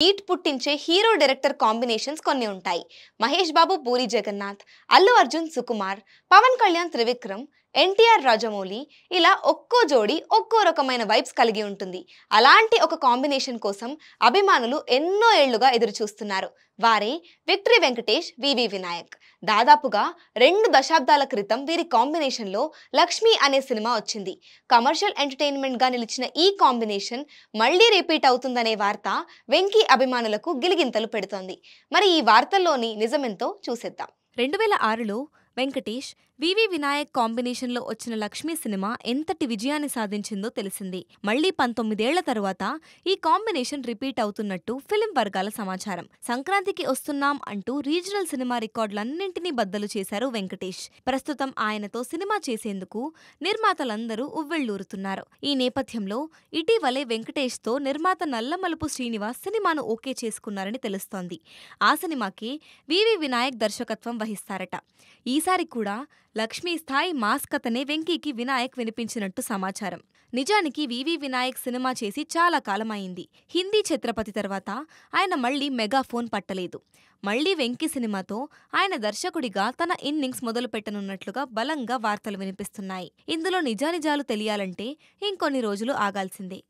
Heat పుట్టించే hero director combinations కొన్ని ఉంటాయి. మహేష్ బాబు పూరి జగన్నాథ్, అల్లు అర్జున్ సుకుమార్, పవన్ కళ్యాణ్ త్రివిక్రమ్, ఎన్టీఆర్ రాజమౌళి, ఇలా ఒక్కో జోడి ఒక్కో రకమైన వైబ్స్ కలిగి ఉంటుంది. అలాంటి ఒక కాంబినేషన్ కోసం అభిమానులు ఎన్నో ఏళ్లుగా ఎదురు చూస్తున్నారు. వారే విక్టరీ వెంకటేష్, వివి వినాయక్. దాదాపుగా 2 దశాబ్దాల క్రితం వీరి కాంబినేషన్ లో లక్ష్మి అనే సినిమా వచ్చింది. కమర్షియల్ ఎంటర్టైన్మెంట్ గా నిలిచిన ఈ కాంబినేషన్ మళ్ళీ రిపీట్ అవుతుందనే వార్త వెంకీ అభిమానులకు గిలిగింతలు పెడుతోంది. మరి ఈ వార్తల్లోని నిజమెంతో చూసేద్దాం. 2006లో వెంకటేష్, వివి వినాయక్ కాంబినేషన్లో వచ్చిన లక్ష్మీ సినిమా ఎంతటి విజయాన్ని సాధించిందో తెలిసింది. మళ్లీ 19 ఏళ్ల తరువాత ఈ కాంబినేషన్ రిపీట్ అవుతున్నట్టు ఫిల్మ్ వర్గాల సమాచారం. సంక్రాంతికి వస్తున్నాం అంటూ రీజనల్ సినిమా రికార్డులన్నింటినీ బద్దలు చేశారు వెంకటేష్. ప్రస్తుతం ఆయనతో సినిమా చేసేందుకు నిర్మాతలందరూ ఉవ్వెళ్లూరుతున్నారు. ఈ నేపథ్యంలో ఇటీవలే వెంకటేష్తో నిర్మాత నల్లమలుపు శ్రీనివాస్ సినిమాను ఓకే చేసుకున్నారని తెలుస్తోంది. ఆ సినిమాకి వివి వినాయక్ దర్శకత్వం వహిస్తారట. ఈసారి కూడా లక్ష్మీ స్థాయి మాస్ కథనే వెంకీకి వినాయక్ వినిపించినట్టు సమాచారం. నిజానికి వివి వినాయక్ సినిమా చేసి చాలా కాలమైంది. హిందీ ఛత్రపతి తర్వాత ఆయన మళ్లీ మెగాఫోన్ పట్టలేదు. మళ్లీ వెంకీ సినిమాతో ఆయన దర్శకుడిగా తన ఇన్నింగ్స్ మొదలు పెట్టనున్నట్లుగా బలంగా వార్తలు వినిపిస్తున్నాయి. ఇందులో నిజానిజాలు తెలియాలంటే ఇంకొన్ని రోజులు ఆగాల్సిందే.